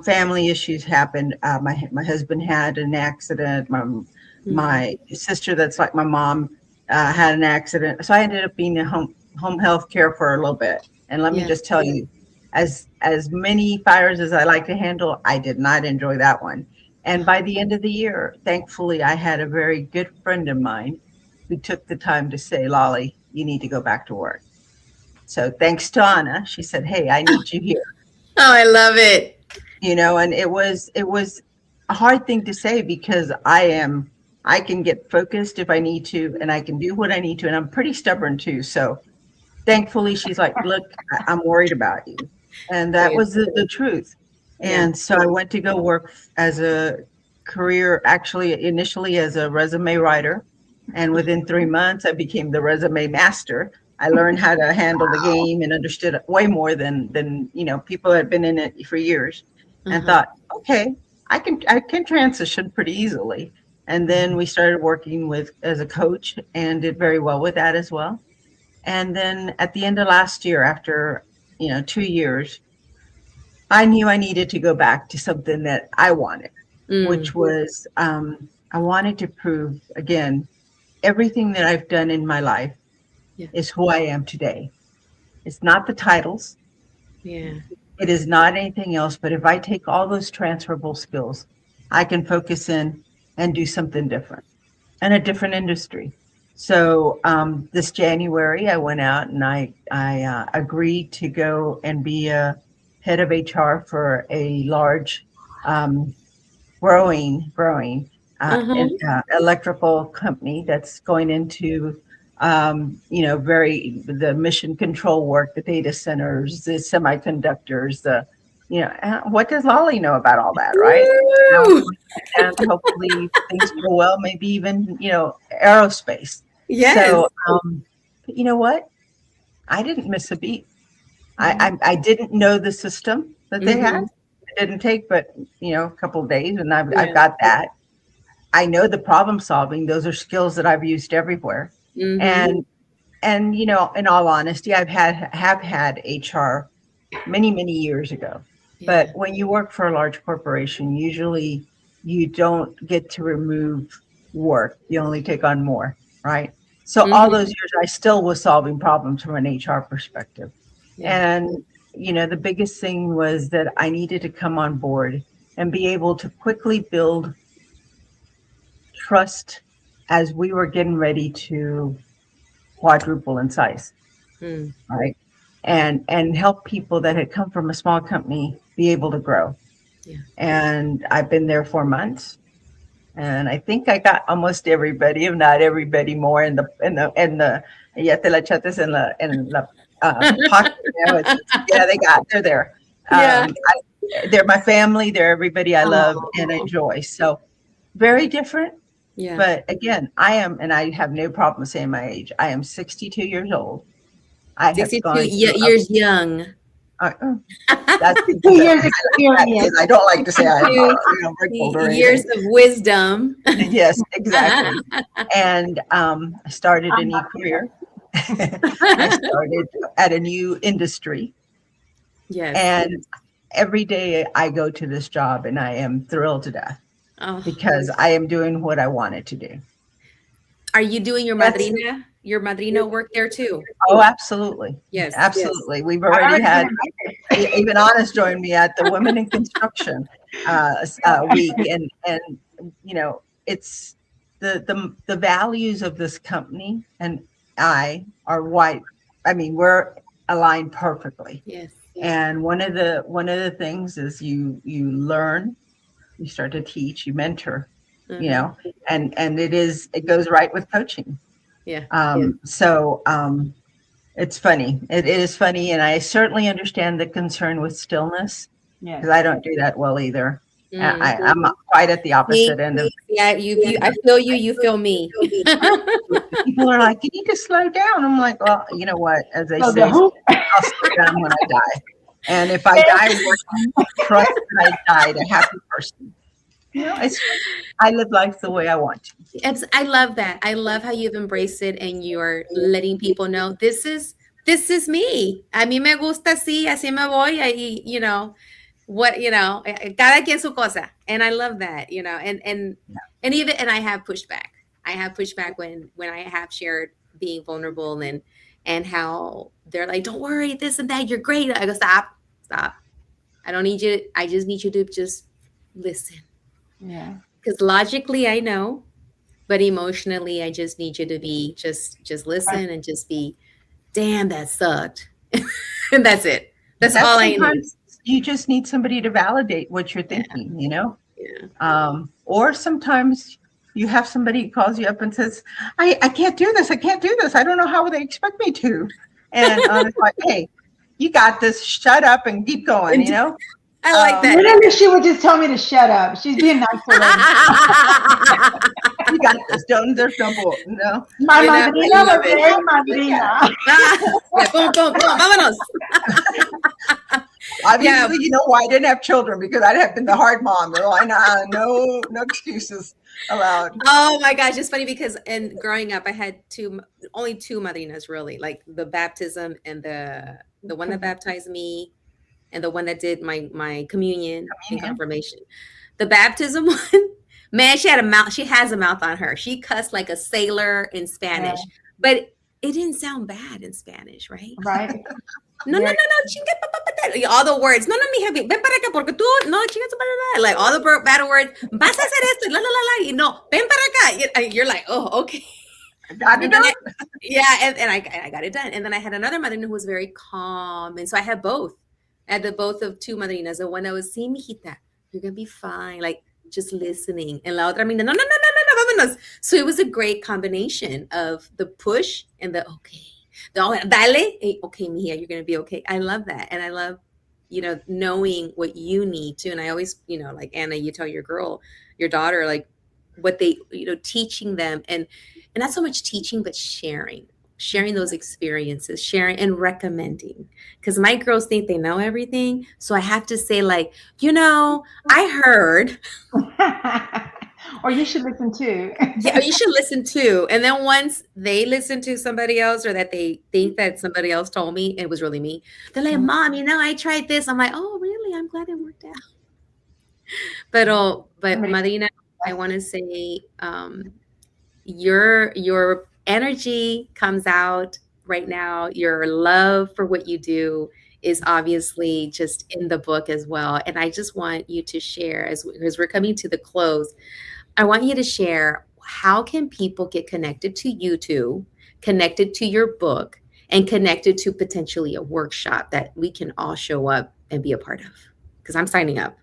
family issues happened. My husband had an accident. Mhm. My sister, that's like my mom, had an accident. So I ended up being in home health care for a little bit. And let me Yeah. just tell you, as many fires as I like to handle, I did not enjoy that one. And by the end of the year, thankfully, I had a very good friend of mine who took the time to say, Lolly, you need to go back to work. So thanks to Anna, she said, hey, I need you here. Oh, I love it. And it was a hard thing to say because I can get focused if I need to, and I can do what I need to, and I'm pretty stubborn too. So thankfully she's like, look, I'm worried about you. And that Good. was the truth. Yeah. And so I went to go work as a career, actually initially as a resume writer. And within 3 months, I became the resume master. I learned how to handle the game and understood it way more than people that had been in it for years, and Uh-huh. thought, okay, I can transition pretty easily. And then we started working with as a coach and did very well with that as well. And then at the end of last year, after 2 years, I knew I needed to go back to something that I wanted, Mm. which was I wanted to prove again everything that I've done in my life Yeah. is who I am today. It's not the titles, Yeah. it is not anything else. But if I take all those transferable skills, I can focus in and do something different in a different industry. So this January, I went out and I agreed to go and be a head of HR for a large um, growing Uh-huh. electrical company that's going into very the mission control work, the data centers, the semiconductors, what does Lolly know about all that, right? Woo! And hopefully things go well, maybe even aerospace. Yes. So, but you know what? I didn't miss a beat. Mhm. I didn't know the system that they had. Mhm. It didn't take but a couple of days, and I've Yeah. got that. I know the problem solving; those are skills that I've used everywhere. Mhm. And in all honesty, have had HR many years ago. But Yeah. when you work for a large corporation, usually you don't get to remove work. You only take on more, right? So all those Mhm. years, I still was solving problems from an HR perspective. Yeah. And, the biggest thing was that I needed to come on board and be able to quickly build trust as we were getting ready to quadruple in size, Mm. right? and help people that had come from a small company be able to grow. Yeah. And I've been there 4 months, and I think I got almost everybody, if not everybody, more in the ya te la chates en la pocket. Yeah, they're there. Yeah. They're my family. They're everybody I love and Oh, enjoy. So very different. yeah. But again, I am, and I have no problem saying my age. I am 62 years old. I have 62 gone through years young. that's because 2 years because experience. I don't like to say I'm 62 wrinkled or years anything. of wisdom. Yes, exactly. And I started a new career. I started at a new industry, Yes. and every day I go to this job and I am thrilled to death Oh, because I am doing what I wanted to do. are you doing your That's madrina? Your madrina work there too? Oh, absolutely. Yes. Absolutely. We've I've already already had been invited. even Honest joined me at the Women in Construction week, and it's the values of this company and I are white. I mean, we're aligned perfectly. Yes. And one of the things is you learn, you start to teach, you mentor, Mhm. and it goes right with coaching. Yeah. So it's funny. It is funny, and I certainly understand the concern with stillness Yes. because I don't do that well either. Mm. I'm quite at the Me, opposite end of. yeah, I feel you, you feel me. People are like, you need to slow down. I'm like, well, you know what? As they So the say, who? I'll slow down when I die. And if I die working, trust that I died a happy person. I live life the way I want to. I love that. I love how you've embraced it and you're letting people know this is me. A mí me gusta así, así me voy, ahí, cada quien su cosa. And I love that, and even and I have pushback. I have pushback when I have shared being vulnerable and how they're like, don't worry, this and that, you're great. I go, stop. I don't need you. I just need you to just listen. Yeah. Because logically I know, but emotionally I just need you to be just listen and just be, damn, that sucked. And that's it. That's all I need. Sometimes you just need somebody to validate what you're thinking, Yeah. or sometimes you have somebody who calls you up and says, I can't do this. I can't do this. I don't know how they expect me to. And I'm like, hey, you got this. Shut up and keep going, I like that. Literally, she would just tell me to shut up. She's being nice to her. You got this. There's no bull, My You know, I madrina love was it. very madrina. Yeah, boom, boom, boom. Vámonos. Obviously, you know why I didn't have children, because I'd have been the hard mom. They're like, nah, no excuses allowed. Oh my gosh, it's funny because growing up, I had only two madrinas really, like the baptism and the one that baptized me, and the one that did my communion and confirmation. The baptism one, man, she has a mouth on her. She cussed like a sailor in Spanish, but it didn't sound bad in Spanish, right? Right. No, chinga, all the words. No, mija, ven para acá porque tú, no, chinga, like all the bad words. Vas a hacer esto, la, y no, ven para acá. You're like, oh, okay. Got it done. Yeah, and I got it done. And then I had another madrina who was very calm. And so I had both. I had both of two madrinas. The one that was, sí, mijita, you're going to be fine. Like, just listening. And la otra mina, no, vámonos. So it was a great combination of the push and the, okay. Dale, okay, mija, you're going to be okay. I love that. And I love, knowing what you need to. And I always, like Anna, you tell your daughter, like what they, teaching them and not so much teaching, but sharing those experiences, sharing and recommending. Because my girls think they know everything. So I have to say, like, I heard. Or you should listen too. Yeah, you should listen too. And then once they listen to somebody else, or that they think that somebody else told me, it was really me. They're like, Mom, I tried this. I'm like, oh, really? I'm glad it worked out. But Marina, I want to say, your energy comes out right now. Your love for what you do is obviously just in the book as well. And I just want you to share, as we're coming to the close, I want you to share, how can people get connected to you two, connected to your book, and connected to potentially a workshop that we can all show up and be a part of. Because I'm signing up.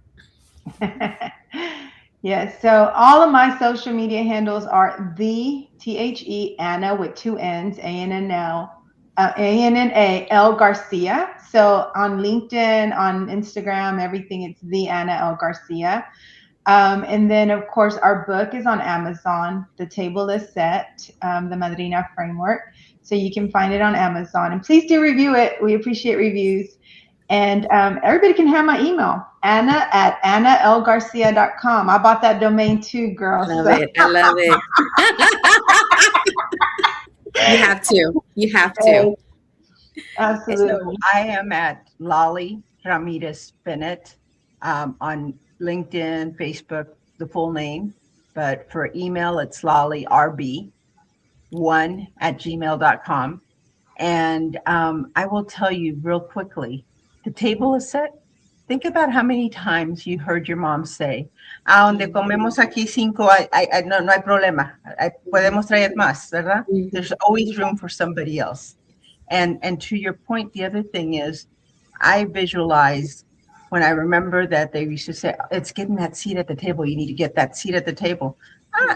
Yes. So all of my social media handles are the Anna with two N's, ANNA Garcia. So on LinkedIn, on Instagram, everything, it's the Anna L Garcia. And then, of course, our book is on Amazon. The Table is Set, the Madrina Framework. So you can find it on Amazon. And please do review it. We appreciate reviews. And everybody can have my email, Anna@AnnaLGarcia.com. I bought that domain too, girl. I love it. I love it. You have to. You have to. Absolutely. So I am at Lolly Ramirez Bennett on LinkedIn, Facebook, the full name. But for email, it's lollyrb1@gmail.com. And I will tell you real quickly, the table is set. Think about how many times you heard your mom say, donde comemos aquí 5, no hay problema. Podemos traer más, ¿verdad? There's always room for somebody else. And to your point, the other thing is, I visualize when I remember that they used to say, it's getting that seat at the table. You need to get that seat at the table.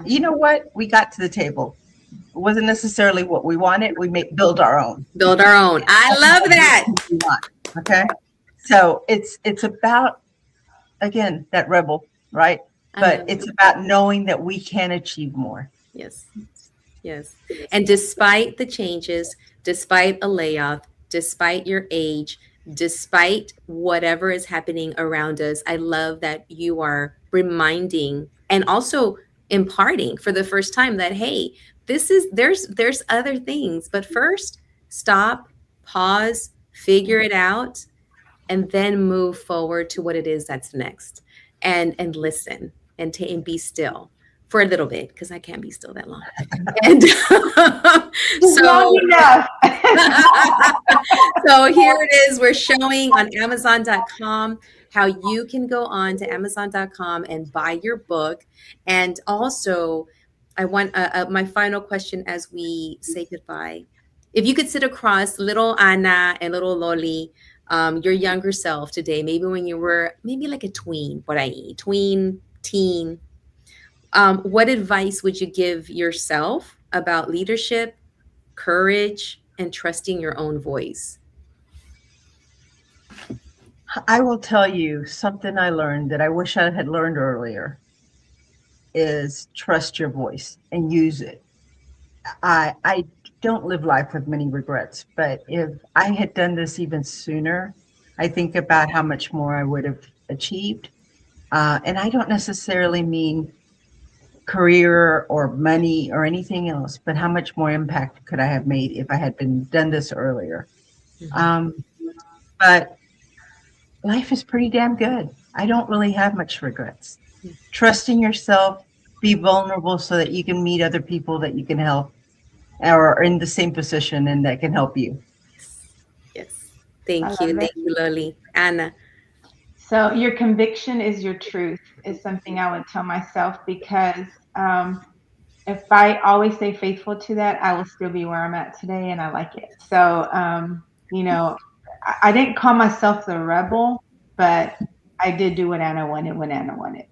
You know what? We got to the table. It wasn't necessarily what we wanted. We may build our own. Build our own. I love that. Okay. So it's about, again, that rebel, right? But it's about knowing that we can achieve more. Yes. Yes. And despite the changes, despite a layoff, despite your age, despite whatever is happening around us, I love that you are reminding and also imparting for the first time that, hey, there's other things, but first stop, pause, figure it out, and then move forward to what it is that's next, and listen and be still for a little bit, because I can't be still that long. And so here it is. We're showing on Amazon.com how you can go on to Amazon.com and buy your book. And also, I want my final question as we say goodbye. If you could sit across little Anna and little Loli, your younger self today, maybe when you were maybe like a tween, teen, what advice would you give yourself about leadership, courage, and trusting your own voice? I will tell you something I learned that I wish I had learned earlier is trust your voice and use it. I don't live life with many regrets, but if I had done this even sooner, I think about how much more I would have achieved. And I don't necessarily mean career or money or anything else, but how much more impact could I have made if I had done this earlier? But life is pretty damn good. I don't really have much regrets. Trusting yourself, be vulnerable so that you can meet other people that you can help or are in the same position and that can help you. Yes. Thank you. Thank you, Loli. Anna. So your conviction is your truth is something I would tell myself, because if I always stay faithful to that, I will still be where I'm at today, and I like it. So, I didn't call myself the rebel, but I did do what Anna wanted when Anna wanted.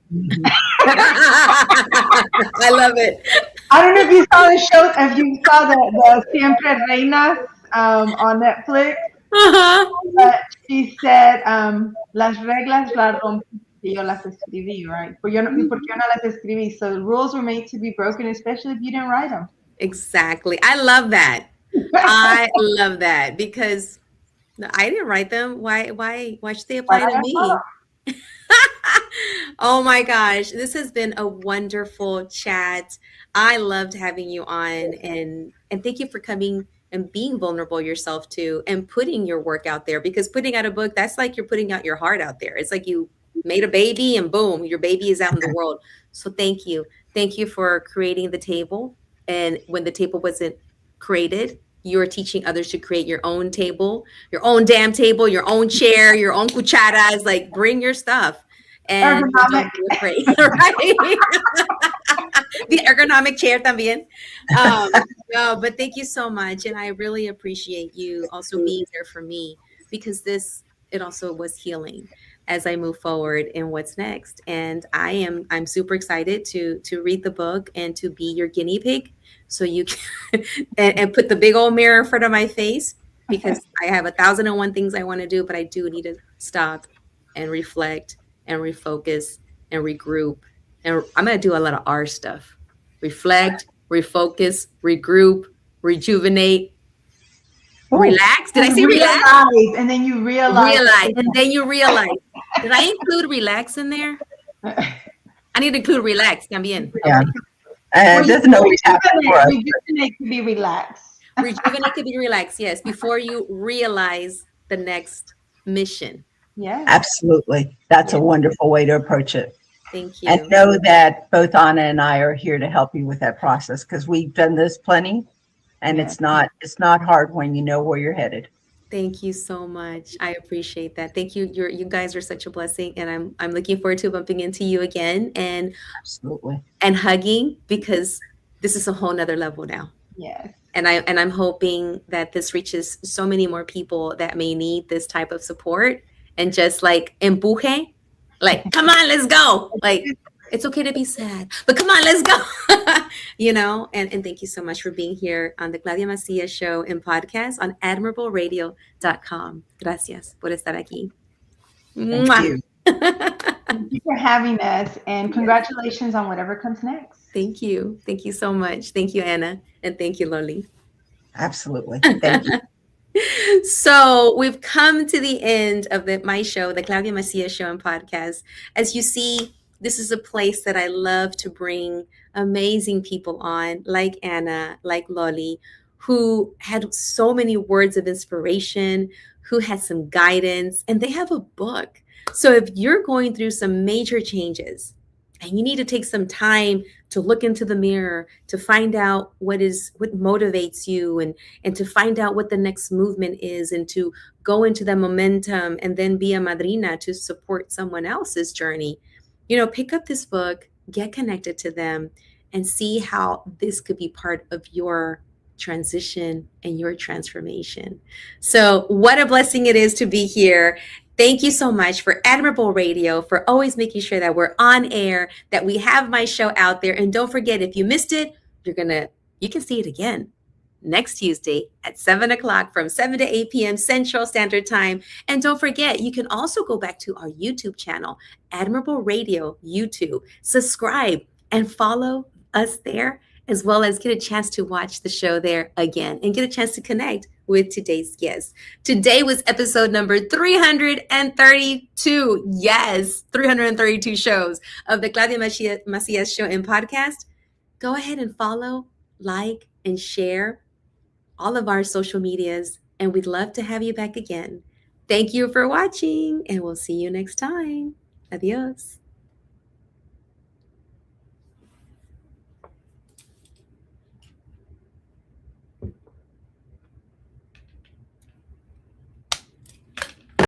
I love it. I don't know if you saw the show, if you saw the Siempre Reinas on Netflix. But she said, las reglas las rompí, yo las escribí, right? Porque yo no las escribí. So the rules were made to be broken, especially if you didn't write them. Exactly. I love that. I love that, because I didn't write them. Why should they apply to me? Oh my gosh, this has been a wonderful chat. I loved having you on, and thank you for coming and being vulnerable yourself too, and putting your work out there, because putting out a book, that's like you're putting out your heart out there. It's like you made a baby and boom, your baby is out in the world. So thank you. Thank you for creating the table. And when the table wasn't created, you're teaching others to create your own table, your own damn table, your own chair, your own cucharas. Like, bring your stuff and don't be afraid, right? The ergonomic chair también. Um, no, but thank you so much. And I really appreciate you also being there for me because it also was healing as I move forward in what's next. And I'm super excited to read the book and to be your guinea pig. So you can, and put the big old mirror in front of my face because I have 1,001 things I want to do, but I do need to stop and reflect and refocus and regroup. And I'm going to do a lot of R stuff: reflect, refocus, regroup, rejuvenate, Oh, relax. Did I And say relax? realize, and then you realize. Realize. And then you realize. Did I include relax in there? I need to include relax también. yeah. Okay. It doesn't always happen for us. Rejuvenate to be relaxed. Rejuvenate to be relaxed. Yes. Before you realize the next mission. Yeah. Absolutely. That's a Yeah. wonderful way to approach it. Thank you. And know that both Anna and I are here to help you with that process because we've done this plenty, and Yeah. it's not hard when you know where you're headed. Thank you so much. I appreciate that. Thank you. You guys are such a blessing, and I'm looking forward to bumping into you again Absolutely. and hugging because this is a whole nother level now. Yes. And I'm hoping that this reaches so many more people that may need this type of support and just like empuje, like come on, let's go. Like it's okay to be sad, but come on, let's go. And thank you so much for being here on the Claudia Macias show and podcast on admirableradio.com. Gracias por estar aquí. Thank Mwah. you. Thank you for having us, and congratulations on whatever comes next. Thank you. Thank you so much. Thank you, Anna. And thank you, Loli. Absolutely. Thank you. So we've come to the end of my show, the Claudia Macias show and podcast. As you see, this is a place that I love to bring amazing people on, like Anna, like Loli, who had so many words of inspiration, who had some guidance, and they have a book. So if you're going through some major changes and you need to take some time to look into the mirror, to find out what motivates you, and to find out what the next movement is, and to go into the momentum and then be a madrina to support someone else's journey, pick up this book, get connected to them, and see how this could be part of your transition and your transformation. So what a blessing it is to be here. Thank you so much for Admirable Radio, for always making sure that we're on air, that we have my show out there. And don't forget, if you missed it, you can see it again next Tuesday at 7 o'clock from 7 to 8 p.m. Central Standard Time. And don't forget, you can also go back to our YouTube channel, Admirable Radio YouTube. Subscribe and follow us there, as well as get a chance to watch the show there again and get a chance to connect with today's guest. Today was episode number 332. Yes, 332 shows of the Claudia Macias show and podcast. Go ahead and follow, like, and share all of our social medias, and we'd love to have you back again. Thank you for watching, and we'll see you next time. Adios.